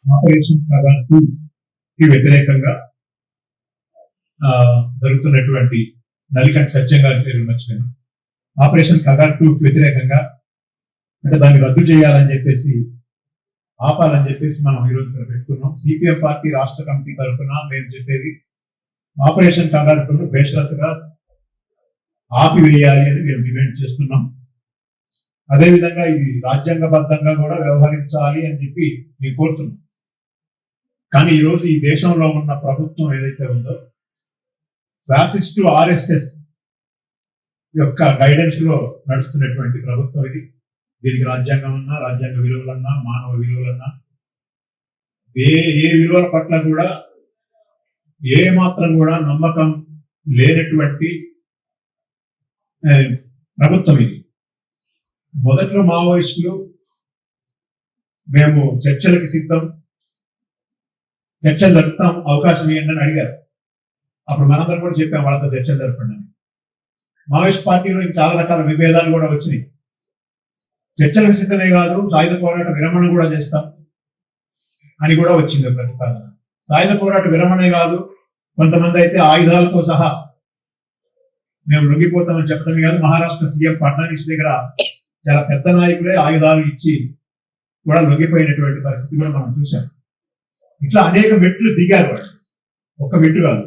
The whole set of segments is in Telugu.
ఆపరేషన్ కగార్ 2 కి వ్యతిరేకంగా జరుగుతున్నటువంటి నలికంటి సత్యం గారి పేరు మర్చిపోయాను. ఆపరేషన్ కగార్ 2 కి వ్యతిరేకంగా అంటే దాన్ని రద్దు చేయాలని చెప్పేసి ఆపాలని చెప్పేసి మనం ఈరోజు ఇక్కడ పెట్టుకున్నాం. సిపిఎం పార్టీ రాష్ట్ర కమిటీ తరఫున మేము చెప్పేది ఆపరేషన్ కగార్ 2 బేషరతుగా ఆపివేయాలి అని మేము డిమాండ్ చేస్తున్నాం. అదేవిధంగా ఇది రాజ్యాంగబద్ధంగా కూడా వ్యవహరించాలి అని చెప్పి మేము కోరుతున్నాం. కానీ ఈరోజు ఈ దేశంలో ఉన్న ప్రభుత్వం ఏదైతే ఉందో ఫ్యాసిస్టు ఆర్ఎస్ఎస్ యొక్క గైడెన్స్ లో నడుస్తున్నటువంటి ప్రభుత్వం ఇది. దీనికి రాజ్యాంగం అన్నా, రాజ్యాంగ విలువలన్నా, మానవ విలువలన్నా ఏ విలువల పట్ల కూడా ఏ మాత్రం కూడా నమ్మకం లేనటువంటి ప్రభుత్వం ఇది. మొదట్లో మావోయిస్టులు మేము చర్చలకి సిద్ధం, చర్చలు జరుపుతాం, అవకాశం ఇవ్వండి అని అడిగారు. అప్పుడు మనందరం కూడా చెప్పాం వాళ్ళతో చర్చలు జరపండి అని. మావోయిస్ట్ పార్టీలో చాలా రకాల విభేదాలు కూడా వచ్చినాయి. చర్చలకు సిద్ధమే కాదు, సాయుధ పోరాట విరమణ కూడా చేస్తాం అని కూడా వచ్చింది ప్రతిపాదన. సాయుధ పోరాట విరమణే కాదు, కొంతమంది అయితే ఆయుధాలతో సహా మేము లొంగిపోతామని చెప్పడమే కాదు, మహారాష్ట్ర సీఎం ఫడ్నవీస్ దగ్గర చాలా పెద్ద నాయకులే ఆయుధాలు ఇచ్చి కూడా లొంగిపోయినటువంటి పరిస్థితి కూడా మనం చూసాం. ఇట్లా అనేక మెట్లు దిగారు వాళ్ళు, ఒక్క మెట్టు కాదు.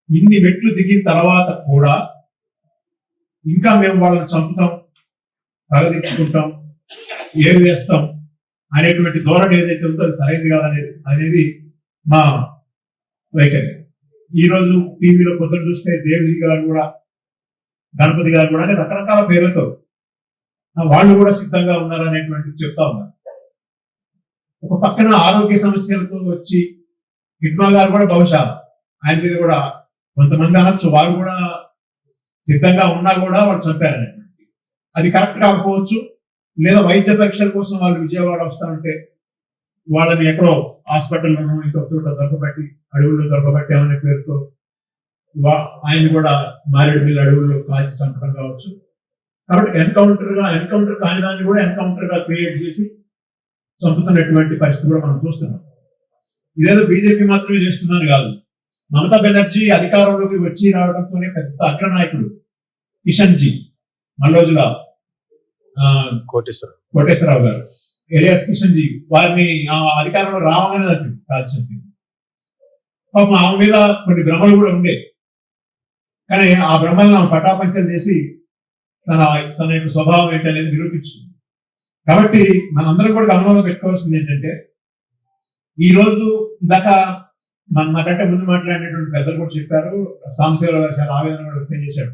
ఇన్ని మెట్లు దిగిన తర్వాత కూడా ఇంకా మేము వాళ్ళని చంపుతాం, ప్రగతించుకుంటాం, ఏం వేస్తాం అనేటువంటి ధోరణి ఏదైతే ఉందో అది సరైనది కాదనేది మా వైఖరి. ఈరోజు టీవీలో పొద్దున చూస్తే దేవ్జీ గారు కూడా, గణపతి గారు కూడా రకరకాల పేర్లతో వాళ్ళు కూడా సిద్ధంగా ఉన్నారనేటువంటిది చెప్తా ఉన్నారు. ఒక పక్కన ఆరోగ్య సమస్యలతో వచ్చి హిడ్మా గారు కూడా బహుశా ఆయన మీద కూడా కొంతమంది అనొచ్చు, వారు కూడా సిద్ధంగా ఉన్నా కూడా వాళ్ళు చంపారనేటువంటి. అది కరెక్ట్ కాకపోవచ్చు, లేదా వైద్య పరీక్షల కోసం వాళ్ళు విజయవాడ వస్తామంటే వాళ్ళని ఎక్కడో హాస్పిటల్లోనూ ఇంకొక చోట దొరకబట్టి, అడవుల్లో దొరకబట్టి అనే పేరుతో ఆయన కూడా మారేడుమిల్లి అడవుల్లో కాల్చి చంపడం కావచ్చు. కాబట్టి ఎన్కౌంటర్ కాని దాన్ని కూడా ఎన్కౌంటర్ గా క్రియేట్ చేసి చంపుతున్నటువంటి పరిస్థితి కూడా మనం చూస్తున్నాం. ఇదేదో బీజేపీ మాత్రమే చేస్తుందని కాదు, మమతా బెనర్జీ అధికారంలోకి వచ్చి రావడంతోనే పెద్ద అగ్రనాయకుడు కిషన్ జీ, మల్లోజుల కోటేశ్వరరావు గారు, ఏలియాస్ కిషన్ జీ, వారిని అధికారంలో రావాలని కాల్చింది. పాపం ఆమె మీద కొన్ని భ్రమలు కూడా ఉండే, కానీ ఆ భ్రమలను పటాపంచలు చేసి తన యొక్క స్వభావం ఏంటనేది నిరూపించుకుంది. కాబట్టి మనందరం కూడా గమనంలో పెట్టుకోవాల్సింది ఏంటంటే, ఈ రోజు ఇందాక నాకంటే ముందు మాట్లాడినటువంటి పెద్దలు కూడా చెప్పారు, సాంబశివరావు గారు చాలా ఆవేదన కూడా వ్యక్తం చేశాడు.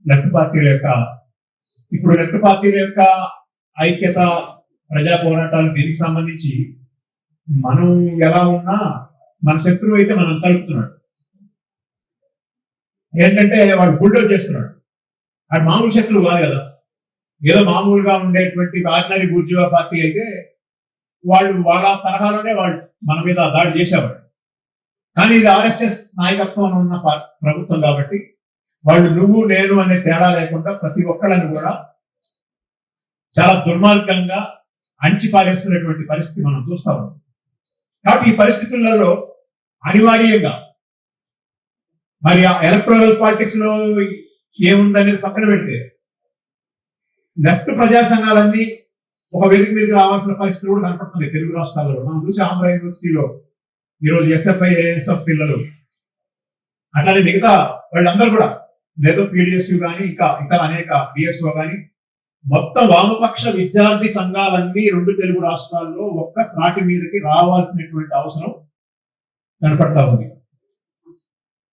లెఫ్ట్ పార్టీల యొక్క ఐక్యత, ప్రజా పోరాటాలు దీనికి సంబంధించి మనం ఎలా ఉన్నా మన శత్రువు అయితే మనం కలుపుతున్నాడు. ఏంటంటే వాడు బుల్డోజ్ చేస్తున్నాడు. అది మామూలు శత్రువు కాదు కదా, ఏదో మామూలుగా ఉండేటువంటి ఆర్డినరీ బూర్జువా పార్టీ అయితే వాళ్ళ తరహాలోనే వాళ్ళు మన మీద దాడి చేసేవాడు. కానీ ఇది ఆర్ఎస్ఎస్ నాయకత్వం ఉన్న ప్రభుత్వం కాబట్టి వాళ్ళు నువ్వు నేను అనే తేడా లేకుండా ప్రతి ఒక్కళ్ళని కూడా చాలా దుర్మార్గంగా అణిచి పారేస్తున్నటువంటి పరిస్థితి మనం చూస్తా ఉన్నాం. కాబట్టి ఈ పరిస్థితులలో అనివార్యంగా మరి ఆ ఎలక్టోరల్ పాలిటిక్స్ లో ఏముందనేది పక్కన పెడితే లెఫ్ట్ ప్రజా సంఘాలన్నీ ఒక వేదిక మీదకి రావాల్సిన పరిస్థితులు కూడా కనపడుతుంది తెలుగు రాష్ట్రాల్లో. మనం చూసి ఆంధ్ర యూనివర్సిటీలో ఈరోజు ఎస్ఎఫ్ఐ, ఏఎస్ఎఫ్ పిల్లలు, అట్లానే మిగతా వాళ్ళందరూ కూడా, లేదా పీడిఎస్యు కానీ ఇంకా ఇతర అనేక బిఎస్ఓ కానీ, మొత్తం వామపక్ష విద్యార్థి సంఘాలన్నీ రెండు తెలుగు రాష్ట్రాల్లో ఒక్క త్రాటి మీదకి రావాల్సినటువంటి అవసరం కనపడతా ఉంది.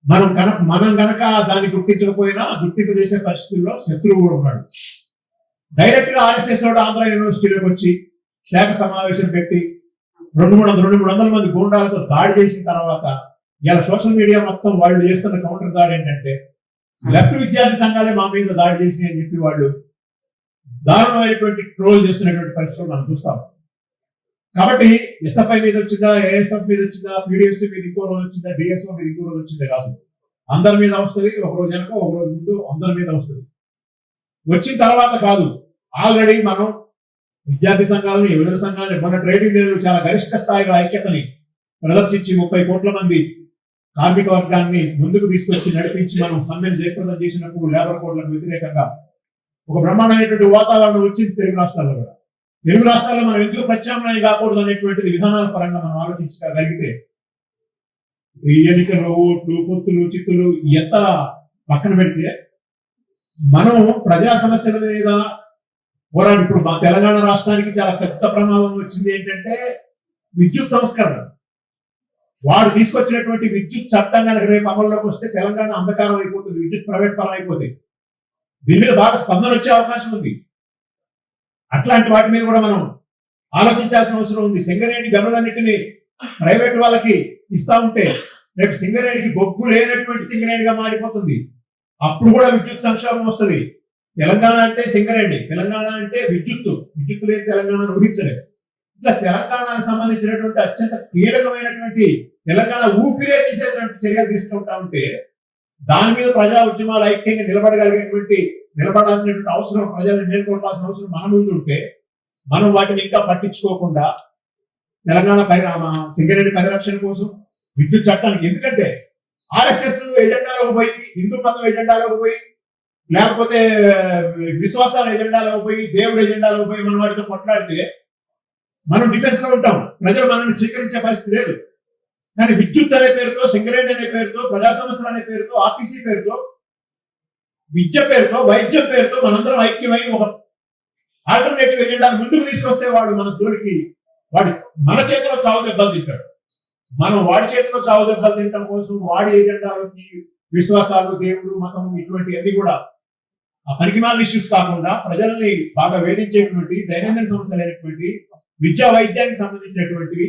మనం గనక దాన్ని గుర్తించకపోయినా గుర్తింపు చేసే పరిస్థితుల్లో శత్రువు కూడా ఉన్నాడు. డైరెక్ట్ గా ఆర్ఎస్ఎస్ వాడు ఆంధ్ర యూనివర్సిటీలోకి వచ్చి శాఖ సమావేశం పెట్టి 200-300 మంది గూండాలతో దాడి చేసిన తర్వాత ఇలా సోషల్ మీడియా మొత్తం వాళ్ళు చేస్తున్న కౌంటర్ దాడి ఏంటంటే లెఫ్ట్ విద్యార్థి సంఘాలే మా మీద దాడి చేసినాయి అని చెప్పి వాళ్ళు దారుణమైనటువంటి ట్రోల్ చేస్తున్నటువంటి పరిస్థితులు మనం చూస్తాం. కాబట్టి ఎస్ఎఫ్ఐ మీద వచ్చిందా, ఏఎస్ఎఫ్ మీద వచ్చిందా, పీడిఎస్ మీద ఇంకో రోజు వచ్చిందా, డిఎస్ఓ మీద ఇంకో రోజు వచ్చిందే కాదు, అందరి మీద వస్తుంది. ఒక రోజు వెనక ఒక రోజు ముందు అందరి మీద వస్తుంది. వచ్చిన తర్వాత కాదు, ఆల్రెడీ మనం విద్యార్థి సంఘాలని, యువజన సంఘాలని, మన ట్రేడింగ్ యూనియన్లు చాలా గరిష్ట స్థాయిలో ఐక్యతని ప్రదర్శించి 30 కోట్ల మంది కార్మిక వర్గాన్ని ముందుకు తీసుకొచ్చి నడిపించి మనం సమ్మెను జయప్రదం చేసినప్పుడు లేబర్ కోడ్లకు వ్యతిరేకంగా ఒక బ్రహ్మాండమైనటువంటి వాతావరణం వచ్చింది తెలుగు రాష్ట్రాల్లో కూడా. తెలుగు రాష్ట్రాల్లో మనం ఎందుకు ప్రత్యామ్నాయం కాకూడదు అనేటువంటిది విధానాల పరంగా మనం ఆలోచించగలిగితే ఈ ఎన్నికలు, ఓట్లు, పొత్తులు, చిత్తులు ఎంత పక్కన పెడితే మనం ప్రజా సమస్యల మీద పోరాడి ఇప్పుడు మా తెలంగాణ రాష్ట్రానికి చాలా పెద్ద ప్రమాదం వచ్చింది ఏంటంటే విద్యుత్ సంస్కరణ. వాడు తీసుకొచ్చినటువంటి విద్యుత్ చట్టం కనుక రేపు అమల్లోకి వస్తే తెలంగాణ అంధకారం అయిపోతుంది, విద్యుత్ ప్రైవేట్ పరం అయిపోతుంది. దీని మీద బాగా స్పందన వచ్చే అవకాశం ఉంది. అట్లాంటి వాటి మీద కూడా మనం ఆలోచించాల్సిన అవసరం ఉంది. సింగరేణి గనులన్నింటినీ ప్రైవేట్ వాళ్ళకి ఇస్తా ఉంటే రేపు సింగరేణికి బొగ్గు లేనటువంటి సింగరేణిగా మారిపోతుంది. అప్పుడు కూడా విద్యుత్ సంక్షోభం వస్తుంది. తెలంగాణ అంటే సింగరేణి, తెలంగాణ అంటే విద్యుత్తు లేని తెలంగాణను ఊహించలేదు. ఇట్లా తెలంగాణకు సంబంధించినటువంటి అత్యంత కీలకమైనటువంటి తెలంగాణ ఊపిరే తీసేటువంటి చర్యలు తీసుకుంటా ఉంటే దాని మీద ప్రజా ఉద్యమాలు ఐక్యంగా నిలబడాల్సినటువంటి అవసరం, ప్రజల్ని మేల్కొల్పాల్సిన అవసరం మన ముందు ఉంటే మనం వాటిని ఇంకా పట్టించుకోకుండా తెలంగాణ సింగరేణి పరిరక్షణ కోసం విద్యుత్ చట్టానికి, ఎందుకంటే ఆర్ఎస్ఎస్ ఎజెండాలోకి పోయి, హిందూ మతం ఎజెండాలోకి పోయి, లేకపోతే విశ్వాసాల ఎజెండాలోకి పోయి, దేవుడి ఎజెండాలోకి పోయి మనం వాటితో కొట్లాడితే మనం డిఫెన్స్ లో ఉంటాం. ప్రజలు మనల్ని స్వీకరించే పరిస్థితి లేదు. కానీ విద్యుత్ అనే పేరుతో, సింగరేణి అనే పేరుతో, ప్రజా సమస్యలు అనే పేరుతో, ఆర్టీసీ పేరుతో, విద్య పేరుతో, వైద్యం పేరుతో మనందరం ఐక్యమై ఒక ఆల్టర్నేటివ్ ఎజెండాను ముందుకు తీసుకొస్తే వాడు మన జోలికి మన చేతిలో చావు దెబ్బలు తింటాడు. మనం వాడి చేతిలో చావు దెబ్బలు తినడం కోసం వాడి ఎజెండాలోకి విశ్వాసాలు, దేవుడు, మతం ఇటువంటివన్నీ కూడా ఆ పనికిమాల ఇష్యూస్ కాకుండా ప్రజల్ని బాగా వేధించేటువంటి దైనందిన సమస్యలు అయినటువంటి విద్యా వైద్యానికి సంబంధించినటువంటివి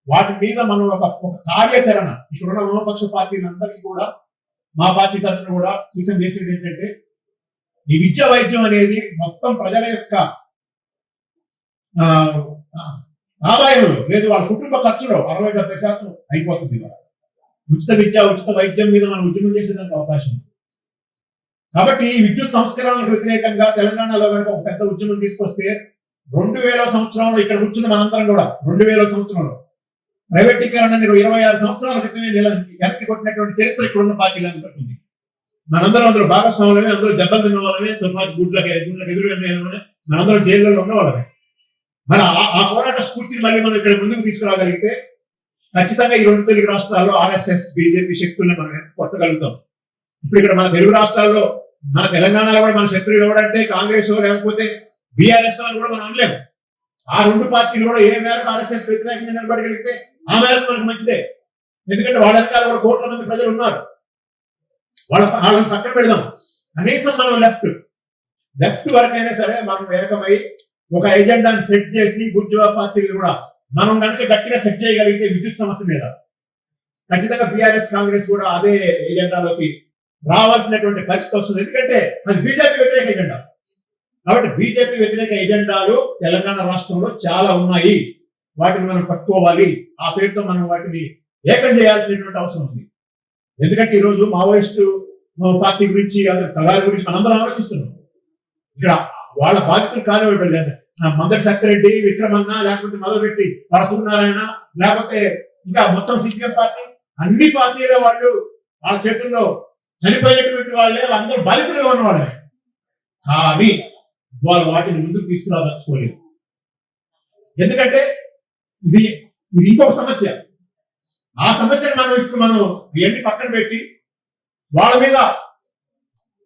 వాటి మీద మనం ఒక కార్యాచరణ ఇక్కడున్న వామపక్ష పార్టీలందరికీ కూడా మా పార్టీ తరఫున కూడా సూచన చేసేది ఏంటంటే ఈ విద్యా వైద్యం అనేది మొత్తం ప్రజల యొక్క ఆదాయంలో లేదు, వాళ్ళ కుటుంబ ఖర్చులో 60-70% అయిపోతుంది. ఉచిత విద్య, ఉచిత వైద్యం మీద మనం ఉద్యమం చేసేదానికి అవకాశం ఉంది. కాబట్టి ఈ విద్యుత్ సంస్కరణలకు వ్యతిరేకంగా తెలంగాణలో కనుక ఒక పెద్ద ఉద్యమం తీసుకొస్తే 2000 సంవత్సరంలో ఇక్కడ కూర్చున్న మనందరం కూడా 2000 సంవత్సరంలో ప్రైవేటీకరణ 26 సంవత్సరాల క్రితమే వెనక్కి కొట్టినటువంటి చరిత్ర ఇక్కడ ఉన్న పార్టీలను పడుతుంది. మనందరం అందరూ భాగస్వాములమే, అందరూ దెబ్బలు తిన్న వాళ్ళమే, తుమ్మాకి గుడ్లకు ఎదురు మనందరం జైల్లో ఉన్న వాళ్ళమే. మన ఆ పోరాట స్ఫూర్తిని మళ్ళీ మనం ఇక్కడ ముందుకు తీసుకురాగలిగితే ఖచ్చితంగా ఈ 2 తెలుగు రాష్ట్రాల్లో ఆర్ఎస్ఎస్, బీజేపీ శక్తుల్ని మనం కొట్టగలుగుతాం. ఇప్పుడు ఇక్కడ మన తెలుగు రాష్ట్రాల్లో, మన తెలంగాణలో కూడా మన శత్రువు ఎవడంటే కాంగ్రెస్ లేకపోతే బీఆర్ఎస్ అని కూడా మనం అనలేము. ఆ 2 పార్టీలు కూడా ఏ మేరకు ఆర్ఎస్ఎస్ వ్యతిరేకంగా నిలబడగలిగితే ఆ మేరకు మనకు మంచిదే. ఎందుకంటే వాళ్ళ వెనకాల కూడా కోట్ల మంది ప్రజలు ఉన్నారు. వాళ్ళని పక్కన పెడదాం. కనీసం మనం లెఫ్ట్ వరకైనా సరే మనం ఏకమై ఒక ఎజెండాని సెట్ చేసి బుర్జువా పార్టీలు కూడా మనం కనుక గట్టిగా సెట్ చేయగలిగితే విద్యుత్ సమస్య మీద ఖచ్చితంగా బీఆర్ఎస్, కాంగ్రెస్ కూడా అదే ఎజెండాలోకి రావాల్సినటువంటి పరిస్థితి వస్తుంది. ఎందుకంటే అది బీజేపీ వ్యతిరేక ఎజెండా. కాబట్టి బీజేపీ వ్యతిరేక ఎజెండాలు తెలంగాణ రాష్ట్రంలో చాలా ఉన్నాయి. వాటిని మనం పట్టుకోవాలి. ఆ పేరుతో మనం వాటిని ఏకం చేయాల్సినటువంటి అవసరం ఉంది. ఎందుకంటే ఈరోజు మావోయిస్టు పార్టీ గురించి, కగారి గురించి మనందరం ఆలోచిస్తున్నాం. ఇక్కడ వాళ్ళ బాధితులు కానివ్వండి, మందటి సత్యరెడ్డి, విక్రమన్న, లేకపోతే మొదలుపెట్టి సరస్వనారాయణ, లేకపోతే ఇంకా మొత్తం సిపిఎం పార్టీ, అన్ని పార్టీల వాళ్ళు వాళ్ళ చేతుల్లో చనిపోయినటువంటి వాళ్ళే, అందరూ బాధితులుగా ఉన్నవాళ్ళే. కానీ వాళ్ళు వాటిని ముందుకు తీసుకురాదలుచుకోలేదు. ఎందుకంటే ఇది ఇంకొక సమస్య. ఆ సమస్యను మనం ఎన్ని పక్కన పెట్టి వాళ్ళ మీద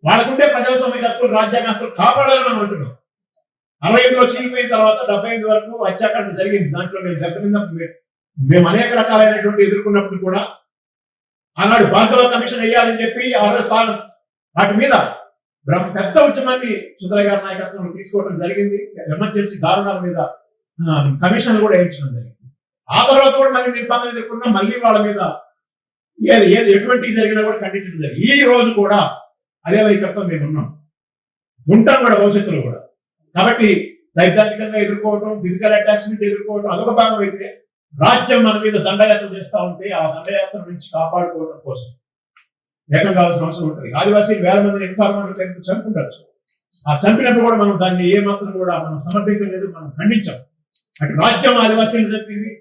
వాళ్ళకుండే ప్రజాస్వామ్య హక్కులు, రాజ్యాంగ హక్కులు కాపాడాలని మనం అంటున్నాం. 65లో చీలిపోయిన తర్వాత 75 వరకు హత్యాకాండ జరిగింది. దాంట్లో మేము అనేక రకాలైనటువంటి ఎదుర్కొన్నప్పుడు కూడా ఆనాడు భార్గవ కమిషన్ వేయాలని చెప్పి ఆ రోజు వాటి మీద పెద్ద ఉద్యమాన్ని సుందరయ్య గారి నాయకత్వంలో తీసుకోవడం జరిగింది. ఎమర్జెన్సీ దారుణాల మీద కమిషన్లు కూడా వేయించడం జరిగింది. ఆ తర్వాత కూడా మళ్ళీ నిర్బంధం ఎదుర్కొన్నా మళ్ళీ వాళ్ళ మీద ఎటువంటి జరిగినా కూడా ఖండించడం జరిగింది. ఈ రోజు కూడా అదే వైఖరితో మేము ఉంటాం కూడా భవిష్యత్తులో కూడా. కాబట్టి సైద్ధాంతికంగా ఎదుర్కోవడం, ఫిజికల్ అటాక్స్ నుంచి ఎదుర్కోవడం అదొక భాగం అయితే, రాజ్యం మన మీద దండయాత్ర చేస్తూ ఉంటే ఆ దండయాత్ర నుంచి కాపాడుకోవడం కోసం ఏకం కావాల్సిన అవసరం ఉంటుంది. ఆదివాసీలు 1000 మందిని ఇన్ఫార్మర్లు చంపుకుంటారు. ఆ చంపినప్పుడు కూడా మనం దాన్ని ఏ మాత్రం కూడా మనం సమర్థించలేదు, మనం ఖండించాం. అటు రాజ్యం ఆదివాసీలు చంపింది,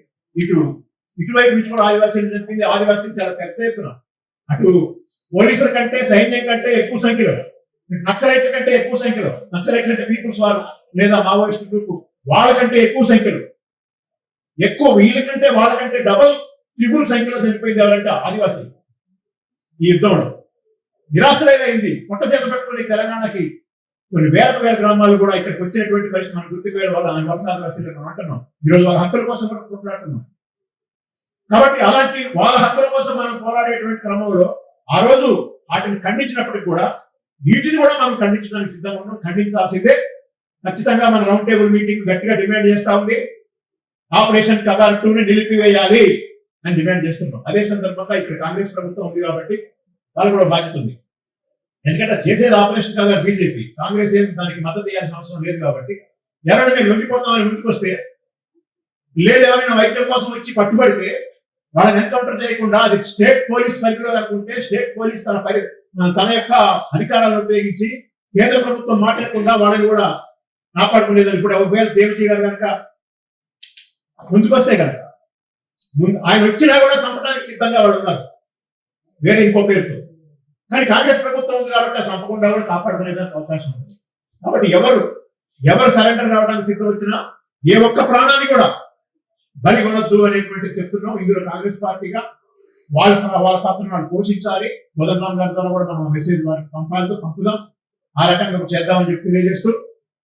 ఇటువైపు నుంచి కూడా ఆదివాసీలు చంపింది. ఆదివాసీలు చాలా పెద్ద ఎత్తున అటు పోలీసుల కంటే సైన్యం కంటే ఎక్కువ సంఖ్యలో, నక్సలైట్ల కంటే ఎక్కువ సంఖ్యలో, నక్సలైట్ల అంటే పీపుల్స్ వారు లేదా మావోయిస్ట్ గ్రూప్ వాళ్ళకంటే ఎక్కువ సంఖ్యలో, ఎక్కువ వీళ్ళకంటే వాళ్ళకంటే డబల్ త్రిబుల్ సంఖ్యలో చనిపోయింది ఎవరంటే ఆదివాసీలు. ఈ యుద్ధంలో నిరాశ్రయమైంది. పొట్ట చేత పెట్టుకుని తెలంగాణకి కొన్ని వేల గ్రామాలు కూడా ఇక్కడికి వచ్చినటువంటి పరిస్థితి మనం గుర్తుకు వేయడం వల్ల వలస ఆదివాసీలు అంటున్నాం. ఈరోజు వాళ్ళ హక్కుల కోసం కూడా పోరాడుతున్నాం. కాబట్టి అలాంటి వాళ్ళ హక్కుల కోసం మనం పోరాడేటువంటి క్రమంలో ఆ రోజు వాటిని ఖండించినప్పటికి కూడా వీటిని కూడా మనం ఖండించడానికి సిద్ధంగా ఉన్నాం. ఖండించాల్సిందే. ఖచ్చితంగా మన రౌండ్ టేబుల్ మీటింగ్ గట్టిగా డిమాండ్ చేస్తా ఉంది. ఆపరేషన్ కగార్ 2ని నిలిపివేయాలి అని డిమాండ్ చేస్తున్నాం. అదే సందర్భంగా ఇక్కడ కాంగ్రెస్ ప్రభుత్వం ఉంది కాబట్టి వాళ్ళు కూడా బాధ్యత ఉంది. ఎందుకంటే చేసేది ఆపరేషన్ కగార్ బీజేపీ, కాంగ్రెస్ ఏం దానికి మద్దతు ఇవ్వాల్సిన అవసరం లేదు. కాబట్టి ఎవరైనా మేము లొంగిపోతామని ముందుకు వస్తే, లేదు ఎవరైనా వైద్యం కోసం వచ్చి పట్టుబడితే వాళ్ళని ఎన్కౌంటర్ చేయకుండా అది స్టేట్ పోలీస్ పరిధిలో అనుకుంటే స్టేట్ పోలీస్ తన యొక్క అధికారాలను ఉపయోగించి కేంద్ర ప్రభుత్వం మాట్లాడకుండా వాళ్ళని కూడా కాపాడుకునేదని కూడా ఒకవేళ దేవజీ గారు కనుక ముందుకొస్తే కనుక ఆయన వచ్చినా కూడా చంపడానికి సిద్ధంగా వాళ్ళు ఉన్నారు వేరే ఇంకో పేరుతో. కానీ కాంగ్రెస్ ప్రభుత్వం ఉంది కాబట్టి చంపకుండా కూడా కాపాడుకునేదానికి అవకాశం ఉంది. కాబట్టి ఎవరు సరెండర్ కావడానికి సిద్ధం వచ్చినా ఏ ఒక్క ప్రాణాన్ని కూడా బలి కొనొద్దు అనేటువంటి చెప్తున్నాం. ఇందులో కాంగ్రెస్ పార్టీగా వాళ్ళ పాత్రను వాళ్ళు పోషించాలి. మొదటి గారి ద్వారా కూడా మనం మెసేజ్ వారికి పంపుదాం. ఆ రకంగా చేద్దామని చెప్పి తెలియజేస్తూ